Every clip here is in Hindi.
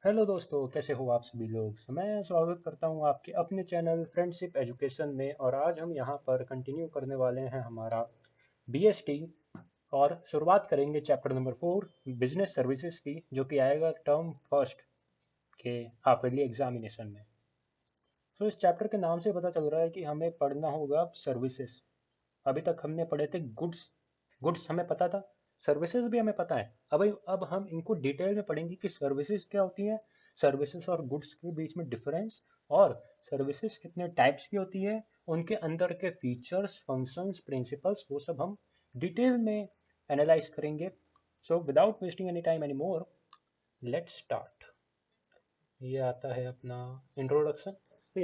हेलो दोस्तों, कैसे हो आप सभी लोग। मैं स्वागत करता हूं आपके अपने चैनल फ्रेंडशिप एजुकेशन में। और आज हम यहां पर कंटिन्यू करने वाले हैं हमारा बीएसटी। और शुरुआत करेंगे चैप्टर नंबर 4 बिजनेस सर्विसेज की, जो कि आएगा टर्म फर्स्ट के हाफ ईयरली एग्जामिनेशन में। तो इस चैप्टर के नाम से पता चल रहा है कि हमें पढ़ना होगा सर्विसेज। अभी तक हमने पढ़े थे गुड्स। गुड्स हमें पता था, सर्विसेज भी हमें पता है। अब हम इनको डिटेल में पढ़ेंगे कि सर्विसेज क्या होती हैं, सर्विसेज और गुड्स के बीच में डिफरेंस, और सर्विसेज कितने टाइप्स की होती है, उनके अंदर के फीचर्स, फंक्शंस, प्रिंसिपल्स, वो सब हम डिटेल में एनालाइज करेंगे। So without wasting any time any more, let's start. ये आता है अपना इंट्रोडक्शन। तो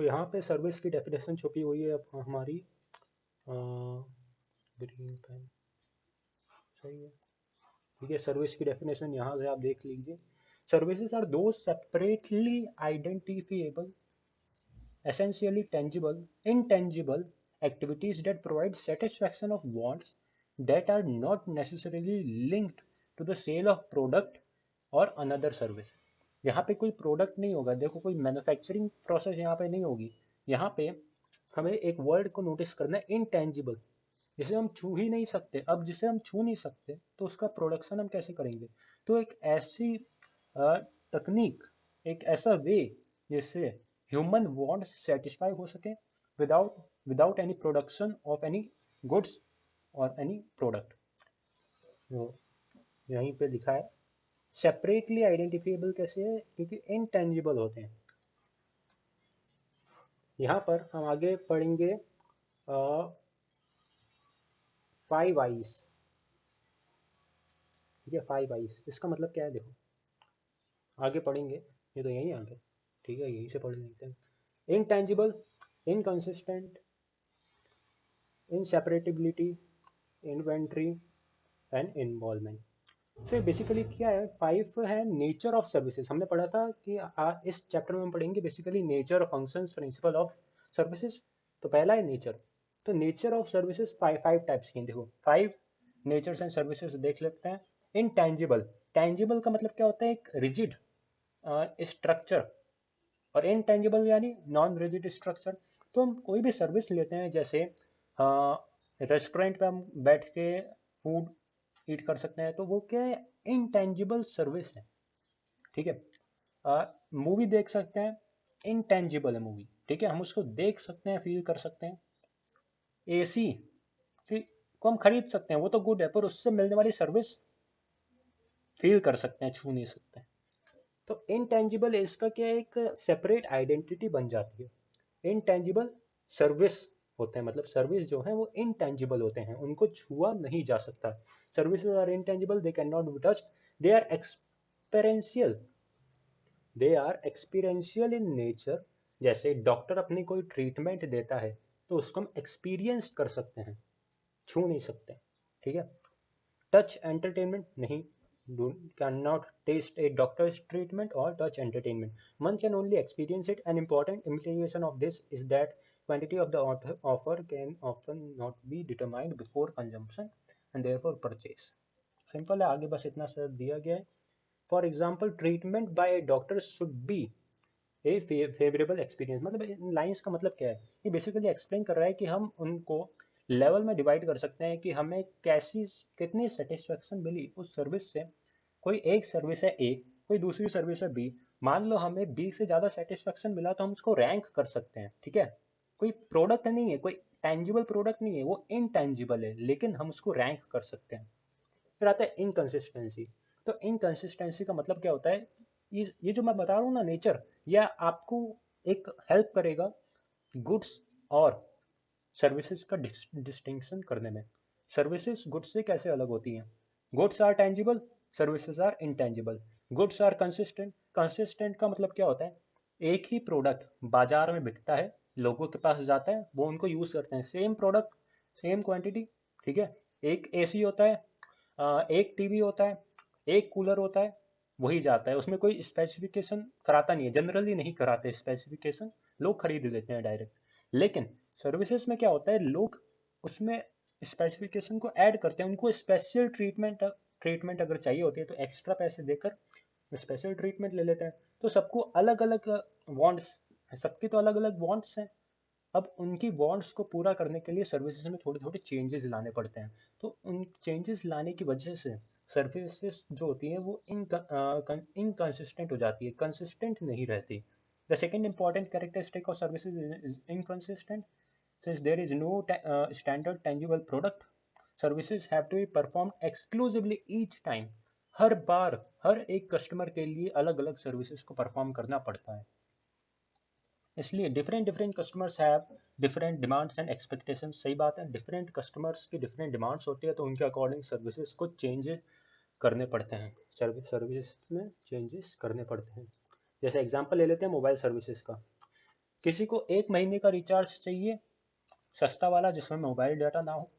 यहाँ पे सर्विस की डेफिनेशन छुपी हुई है हमारी। ग्रीन पेन सही है। ठीक है, सर्विस की डेफिनेशन यहाँ से आप देख लीजिए। सर्विसेज आर दो separately identifiable, essentially tangible, intangible activities that provide satisfaction of wants that are not necessarily linked to the sale of product और another service। यहाँ पे कोई प्रोडक्ट नहीं होगा, देखो कोई मैन्युफैक्चरिंग प्रोसेस यहाँ पे नहीं होगी। यहाँ पे हमें एक वर्ड को नोटिस करना है, इनटेंजिबल, जिसे हम छू ही नहीं सकते। अब जिसे हम छू नहीं सकते तो उसका प्रोडक्शन हम कैसे करेंगे। तो एक ऐसी तकनीक, एक ऐसा वे जिससे ह्यूमन वांट्स सेटिस्फाई हो सके without without any production of any goods और एनी प्रोडक्ट। तो यहीं पे लिखा है सेपरेटली आइडेंटिफिएबल कैसे है, क्योंकि इनटेंजिबल होते हैं। यहाँ पर हम आगे पढ़ेंगे 5 आईज। ठीक है, 5 आईज इसका मतलब क्या है, देखो आगे पढ़ेंगे। ये तो यहीं आगे, ठीक है, यहीं से पढ़ लेते हैं। Intangible, inconsistent, inseparability, inventory and involvement. तो बेसिकली क्या है, 5 है नेचर ऑफ सर्विसेज। हमने पढ़ा था कि इस चैप्टर में हम पढ़ेंगे basically nature, functions, principle of services. तो पहला है नेचर। तो nature of services five five types की हैं। देखो 5 नेचर्स एंड सर्विसेज देख लेते हैं। इनटेंजिबल, टेंजिबल का मतलब क्या होता है, एक रिजिड स्ट्रक्चर, और इनटेंजिबल यानी नॉन रिजिड स्ट्रक्चर। तो हम कोई भी सर्विस लेते हैं, जैसे रेस्टोरेंट पे हम बैठ के फूड ईट कर सकते हैं, तो वो क्या है, इनटेंजिबल सर्विस है। ठीक है, मूवी देख सकते हैं, इनटेंजिबल है मूवी। ठीक है, हम उसको देख सकते हैं, फील कर सकते हैं। एसी को हम खरीद सकते हैं, वो तो गुड है, पर उससे मिलने वाली सर्विस फील कर सकते हैं, छू नहीं सकते हैं। तो इनटेंजिबल इसका क्या है, एक सेपरेट आइडेंटिटी बन जाती है। इनटेंजिबल सर्विस होते हैं, मतलब सर्विस जो है वो इनटेंजिबल होते हैं, उनको छुआ नहीं जा सकता। Services are intangible, they can not be touched, they are experiential, they are experiential in nature. जैसे डॉक्टर अपनी कोई ट्रीटमेंट देता है तो उसको हम एक्सपीरियंस कर सकते हैं, छू नहीं सकते। ठीक है, टच एंटरटेनमेंट नहीं, can not taste a doctor's treatment और touch entertainment, one can only experience it. An important implication of this is that quantity of the offer can often not be determined before consumption and therefore purchase। Simple है, आगे बस इतना सा दिया गया है। For example, treatment bye A doctor should be A favourable experience. मतलब इन लाइंस का मतलब क्या है, ये बेसिकली एक्सप्लेन कर रहा है कि हम उनको लेवल में डिवाइड कर सकते हैं कि हमें कैसी कितनी सेटिस्फेक्शन मिली उस सर्विस से। कोई एक सर्विस है ए, कोई दूसरी सर्विस है बी। मान लो हमें बी से ज़्यादा सेटिस्फेक्शन मिला तो हम उसको रैंक कर सकते हैं। ठीक है, कोई प्रोडक्ट नहीं है, कोई टेंजिबल प्रोडक्ट नहीं है, वो इनटेंजिबल है, लेकिन हम उसको रैंक कर सकते हैं। फिर आता है इनकंसिस्टेंसी। तो इनकंसिस्टेंसी का मतलब क्या होता है, ये जो मैं बता रहा हूँ ना नेचर, यह आपको एक हेल्प करेगा गुड्स और सर्विसेज का डिस्टिंक्शन करने में। सर्विसेज गुड्स से कैसे अलग होती हैं। Goods are tangible, services are intangible. Goods are consistent, consistent का मतलब क्या होता है, एक ही प्रोडक्ट बाजार में बिकता है, लोगों के पास जाता है, वो उनको यूज करते हैं, सेम प्रोडक्ट, सेम क्वांटिटी। ठीक है, एक एसी होता है, एक टीवी होता है, एक कूलर होता है, वही जाता है, उसमें कोई स्पेसिफिकेशन कराता नहीं है, जनरली नहीं कराते स्पेसिफिकेशन, लोग खरीद लेते हैं डायरेक्ट। लेकिन सर्विसेज में क्या होता है, लोग उसमें स्पेसिफिकेशन को ऐड करते हैं, उनको स्पेशल ट्रीटमेंट ट्रीटमेंट अगर चाहिए होती है तो एक्स्ट्रा पैसे देकर स्पेशल ट्रीटमेंट ले लेते हैं। तो सबको अलग अलग वांट्स, सबके तो अलग अलग वांट्स हैं। अब उनकी वांट्स को पूरा करने के लिए सर्विसेज में थोड़े थोड़े चेंजेस लाने पड़ते हैं। तो उन चेंजेस लाने की वजह से सर्विसेज जो होती है वो इनकंसिस्टेंट हो जाती है, कंसिस्टेंट नहीं रहती। The second important characteristic of services is inconsistent. Since there is no standard tangible product, services have to be performed exclusively each time. हर बार हर एक कस्टमर के लिए अलग अलग सर्विसेज को परफॉर्म करना पड़ता है। इसलिए different different customers have different demands and expectations. सही बात है, डिफरेंट कस्टमर्स की डिफरेंट डिमांड्स होती है, तो उनके अकॉर्डिंग सर्विसेज को चेंज करने पड़ते हैं, सर्विस में चेंजेस करने पड़ते हैं। जैसे एग्जांपल ले लेते हैं मोबाइल सर्विसेज का। किसी को 1 महीने का रिचार्ज चाहिए, सस्ता वाला जिसमें मोबाइल डाटा ना हो।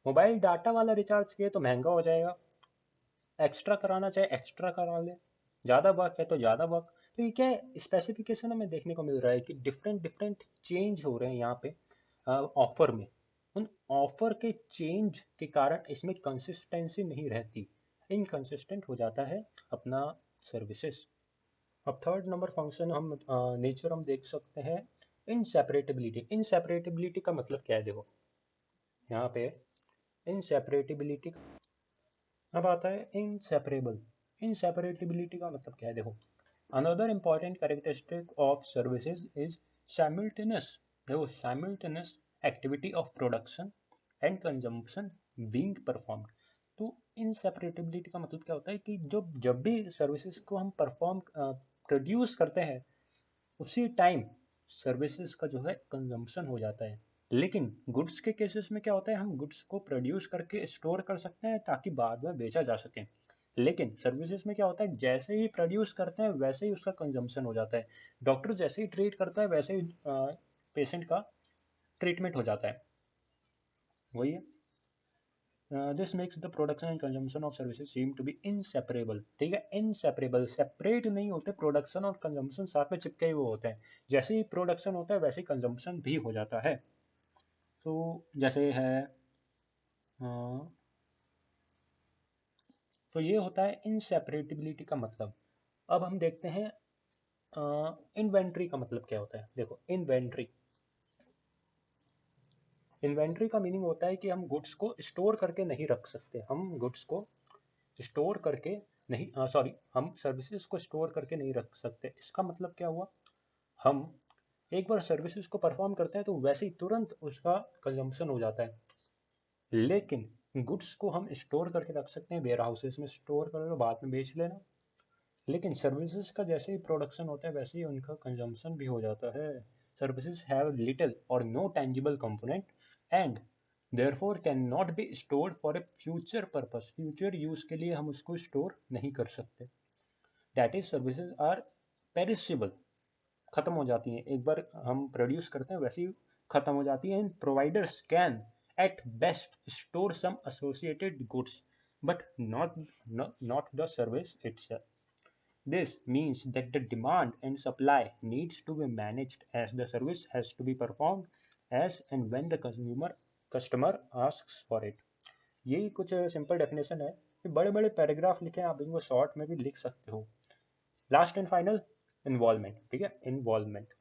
मोबाइल डाटा वाला रिचार्ज किए तो महंगा हो जाएगा, एक्स्ट्रा कराना चाहे एक्स्ट्रा करा ले, ज़्यादा वर्क है तो ज़्यादा वर्क। तो ये क्या है, स्पेसिफिकेशन में देखने को मिल रहा है कि डिफरेंट डिफरेंट चेंज हो रहे हैं यहाँ पे ऑफर में। उन ऑफर के चेंज के कारण इसमें कंसिस्टेंसी नहीं रहती, इनकंसिस्टेंट हो जाता है अपना सर्विसेज। अब थर्ड नंबर फंक्शन हम नेचर हम देख सकते हैं, इनसेपरेटेबिलिटी। इनसेपरेटेबिलिटी का मतलब क्या है, देखो यहाँ पे इनसेपरेटेबिलिटी। अब आता है इनसेपरेबल। इनसेपरेटेबिलिटी का मतलब क्या है, देखो another important characteristic of services is simultaneous. देखो simultaneous activity of production and consumption being performed. तो इनसेपरेटेबिलिटी का मतलब क्या होता है कि जो जब भी सर्विसेज को हम परफॉर्म प्रोड्यूस करते हैं उसी टाइम सर्विसेज का जो है कंजम्पशन हो जाता है। लेकिन गुड्स के केसेस में क्या होता है, हम गुड्स को प्रोड्यूस करके स्टोर कर सकते हैं ताकि बाद में बेचा जा सके। लेकिन सर्विसेज में क्या होता है, जैसे ही प्रोड्यूस करते हैं वैसे ही उसका कंजम्पशन हो जाता है। डॉक्टर जैसे ही ट्रीट करता है वैसे ही पेशेंट का ट्रीटमेंट हो जाता है। वही है, this makes the production and consumption of services seem to be inseparable. ठीक है, इनसेपरेबल, सेपरेट नहीं होते, प्रोडक्शन और कंजम्पशन साथ में चिपके हुए होते हैं। जैसे ही प्रोडक्शन होता है वैसे ही कंजम्पशन भी हो जाता है। तो जैसे है तो ये होता है इनसेपरेटिबिलिटी का मतलब। अब हम देखते हैं इन्वेंट्री का मतलब क्या होता है। देखो इन्वेंट्री, इन्वेंट्री का मीनिंग होता है कि हम गुड्स को स्टोर करके नहीं रख सकते। हम गुड्स को स्टोर करके नहीं, सॉरी, हम सर्विसेज को स्टोर करके नहीं रख सकते। इसका मतलब क्या हुआ, हम एक बार सर्विसेज को परफॉर्म करते हैं तो वैसे ही तुरंत उसका कंजम्पशन हो जाता है। लेकिन गुड्स को हम स्टोर करके रख सकते हैं, वेयर हाउसेस में स्टोर कर लो, बाद में बेच लेना। लेकिन सर्विसेज का जैसे ही प्रोडक्शन होता है वैसे ही उनका कंजम्पशन भी हो जाता है। सर्विसेज हैव लिटिल और no tangible component and therefore can not be stored for a future purpose. Future use के लिए हम उसको स्टोर नहीं कर सकते। That is services are perishable, खत्म हो जाती हैं, एक बार हम प्रोड्यूस करते हैं वैसे ही खत्म हो जाती हैं। Providers can at best store some associated goods but not the service itself. This means that the demand and supply needs to be managed as the service has to be performed as and when the customer asks for it. यही कुछ सिंपल डेफिनेशन है। बड़े बड़े पैराग्राफ लिखे हैं, आप इनको शॉर्ट में भी लिख सकते हो। Last and final, involvement. ठीक है, इन्वॉल्वमेंट।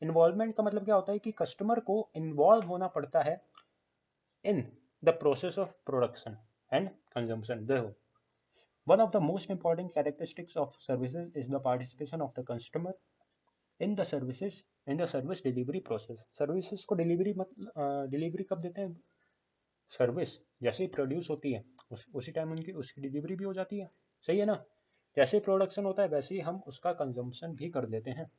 इन्वॉल्वमेंट का मतलब क्या होता है कि कस्टमर को इन्वॉल्व होना पड़ता है in the process of production and consumption. देखो, one of the most important characteristics of services is the participation of the customer in the services in the service delivery process. Services को डिलीवरी कब देते हैं, सर्विस जैसे ही प्रोड्यूस होती है उसी टाइम उनकी उसकी डिलीवरी भी हो जाती है। सही है ना, जैसे ही प्रोडक्शन होता है वैसे ही हम उसका कंजम्पशन भी कर देते हैं।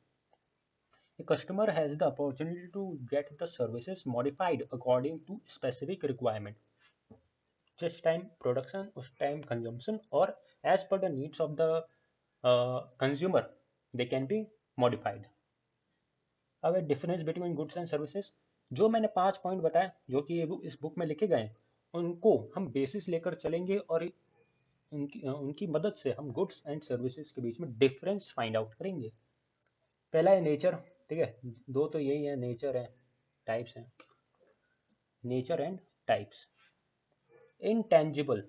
A customer has the opportunity to get the services modified according to specific requirement. जिस टाइम प्रोडक्शन उस टाइम कंजम्पशन, और as per the needs of the consumer they can be modified. अब difference between goods and services, जो मैंने 5 पॉइंट बताए जो कि इस बुक में लिखे गए, उनको हम बेसिस लेकर चलेंगे और उनकी मदद से हम गुड्स एंड सर्विसेज के बीच में डिफरेंस फाइंड आउट करेंगे। पहला है नेचर। ठीक है, दो तो यही है, नेचर है, टाइप्स हैं, नेचर एंड टाइप्स। इनटेंजिबल,